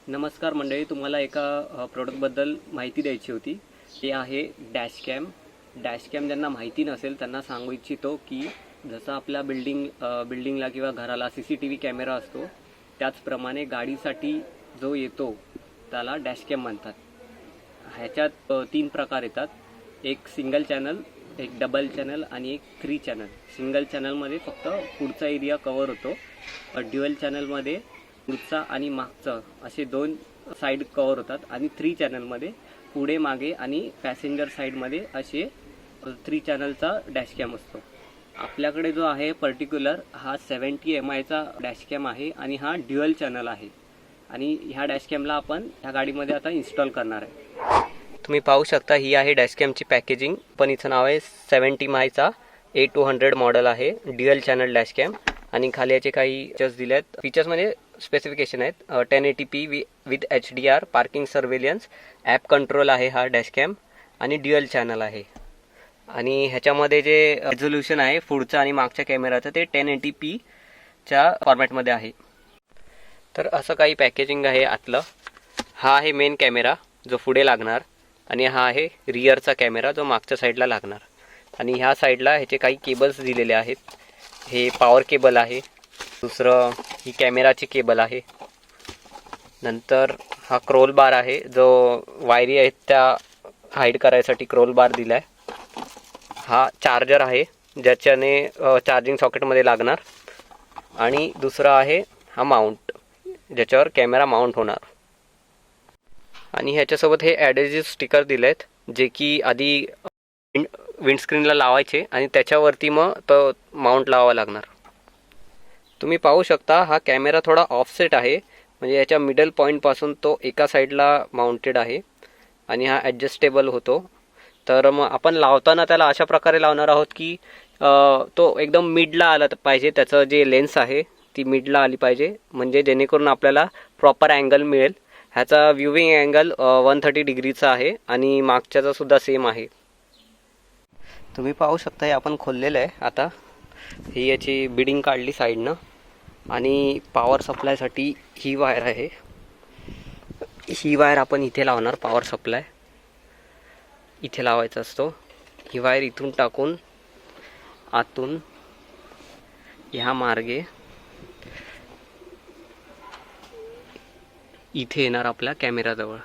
नमस्कार मंडळी, तुम्हाला एका प्रोडक्टबद्दल माहिती द्यायची होती. ते आहे डॅशकॅम. डॅशकॅम ज्यांना माहिती नसेल त्यांना सांगू इच्छितो की जसं आपल्या बिल्डिंगला किंवा घराला CCTV कॅमेरा असतो, त्याचप्रमाणे गाडीसाठी जो येतो त्याला डॅशकॅम म्हणतात. ह्याच्यात 3 प्रकार येतात. एक सिंगल चॅनल, एक डबल चॅनल आणि एक 3 चॅनल. सिंगल चॅनलमध्ये फक्त पुढचा एरिया कव्हर होतो. ड्युअल चॅनलमध्ये पुढचा आणि मागचा असे 2 साईड कव्हर होतात आणि 3 चॅनलमध्ये पुढे मागे आणि पॅसेंजर साईडमध्ये असे 3 चॅनलचा डॅशकॅम असतो. आपल्याकडे जो आहे पर्टिक्युलर हा 70 MI चा डॅशकॅम आहे आणि हा ड्युअल चॅनल आहे आणि ह्या डॅशकॅमला आपण ह्या गाडीमध्ये आता इन्स्टॉल करणार आहे. तुम्ही पाहू शकता ही आहे डॅशकॅमची पॅकेजिंग. पण हिचं नाव आहे 70 MI चा A200 मॉडेल आहे, ड्युअल चॅनल डॅशकॅम. आणि खाली याचे काही फीचर्स दिले आहेत. फीचर्स म्हणजे स्पेसिफिकेशन आहेत. 1080p with HDR, parking surveillance, app control आहे हा डॅशकॅम आणि ड्युअल चॅनल आहे. आणि ह्याच्यामध्ये जे रेझोल्युशन आहे पुढचा आणि मागच्या कॅमेराचं ते 1080p च्या फॉर्मॅटमध्ये आहे. तर असं काही पॅकेजिंग आहे आतलं. हा आहे मेन कॅमेरा जो पुढे लागणार आणि हा आहे रिअरचा कॅमेरा जो मागच्या साईडला लागणार. आणि ह्या साईडला ह्याचे काही केबल्स दिलेले आहेत. हे पॉवर केबल आहे. दुसरं ही कॅमेराची केबल आहे. नंतर हा क्रोल बार आहे जो वायरी आहेत त्या हाईड करायसाठी क्रोल बार दिला आहे. हा चार्जर आहे ज्याच्याने चार्जिंग सॉकेटमध्ये लागणार. आणि दुसरा आहे हा माउंट ज्याच्यावर कॅमेरा माउंट होणार. आणि ह्याच्यासोबत हे ॲडेसिव्ह स्टिकर दिले आहेत जे की आधी विंडस्क्रीनला लावायचे आणि त्याच्यावरती मग तो माउंट लावावा लागणार. तुम्ही पाहू शकता हा कॅमेरा थोडा ऑफसेट आहे, म्हणजे याच्या मिडल पॉईंटपासून तो एका साईडला माउंटेड आहे आणि हा ॲडजस्टेबल होतो. तर मग आपण लावताना त्याला अशा प्रकारे लावणार आहोत की तो एकदम मिडला आला पाहिजे. त्याचं जे लेन्स आहे ती मिडला आली पाहिजे, म्हणजे जेणेकरून आपल्याला प्रॉपर अँगल मिळेल. ह्याचा व्ह्यूविंग अँगल 130 डिग्रीचा आहे आणि मागच्याचा सुद्धा सेम आहे. तुम्ही पाहू शकता हे आपण खोललेलं आहे. आता ही याची बिडिंग काढली साईडनं आणि पॉवर सप्लायसाठी ही वायर आहे. ही वायर आपण इथे लावणार. पॉवर सप्लाय इथे लावायचा असतो. ही वायर इथून टाकून आतून ह्या मार्गे इथे येणार आपल्या कॅमेराजवळ.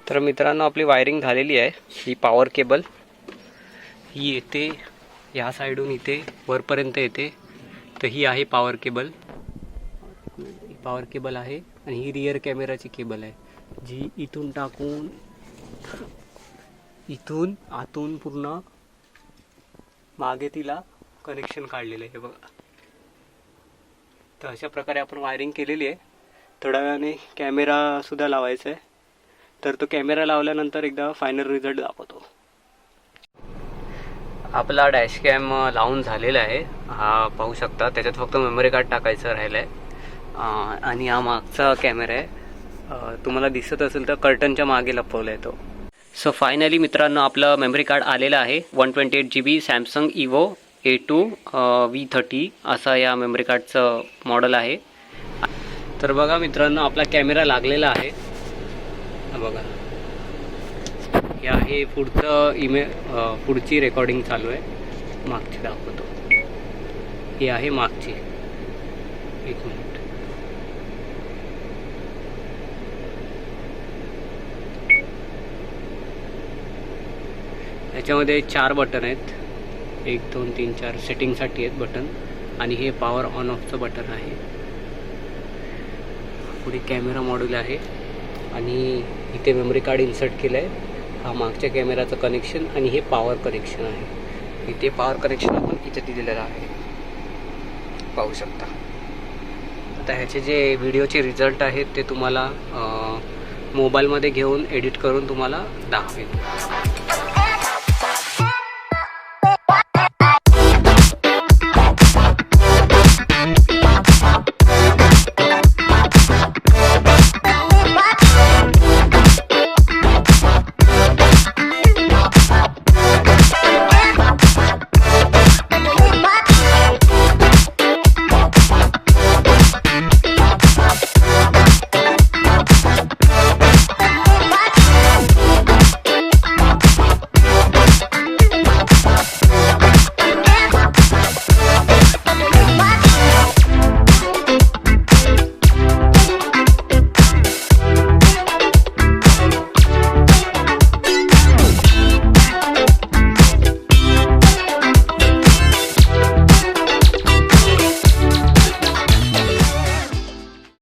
तर मित्रांनो आपली वायरिंग झालेली आहे. ही पॉवर केबल ही येते ह्या साईडून इथे वरपर्यंत येते. तर ही आहे पॉवर केबल. पॉवर केबल आहे आणि ही रिअर कॅमेराची केबल आहे जी इथून टाकून इथून आतून पूर्ण मागे तिला कनेक्शन काढलेलं आहे बघा. तर अशा प्रकारे आपण वायरिंग केलेली आहे. थोड्या वेळाने कॅमेरा सुद्धा लावायचा आहे. तर तो कॅमेरा लावल्यानंतर एकदा फायनल रिझल्ट दाखवतो. आपला डॅशकॅम लावून झालेला आहे. हा पाहू शकता. त्याच्यात फक्त मेमरी कार्ड टाकायचं राहिलं आहे. आणि हा मागचा कॅमेरा आहे. तुम्हाला दिसत असेल तर कर्टनच्या मागे लपवला आहे तो. सो फायनली मित्रांनो आपलं मेमरी कार्ड आलेलं आहे. 128 GB Samsung Iwo A2 V30 असा या मेमरी कार्डचं मॉडेल आहे. तर बघा मित्रांनो आपला कॅमेरा लागलेला आहे. बघा हे आहे पुढचं पुढची रेकॉर्डिंग चालू आहे. मागची दाखवतो. हे आहे मागची. 1 मिनिट. याच्यामध्ये 4 बटन आहेत. 1 2 3 4 सेटिंगसाठी आहेत बटन. आणि हे पॉवर ऑन ऑफचं बटन आहे. पुढे कॅमेरा मॉड्यूल आहे आणि इथे मेमरी कार्ड इन्सर्ट केलं आहे. हा मागच्या कॅमेराचं कनेक्शन आणि हे पॉवर कनेक्शन आहे. इथे पॉवर कनेक्शन आपण इथे दिलेलं आहे पाहू शकता. आता ह्याचे जे व्हिडिओचे रिझल्ट आहेत ते तुम्हाला मोबाईलमध्ये घेऊन एडिट करून तुम्हाला दाखवेन.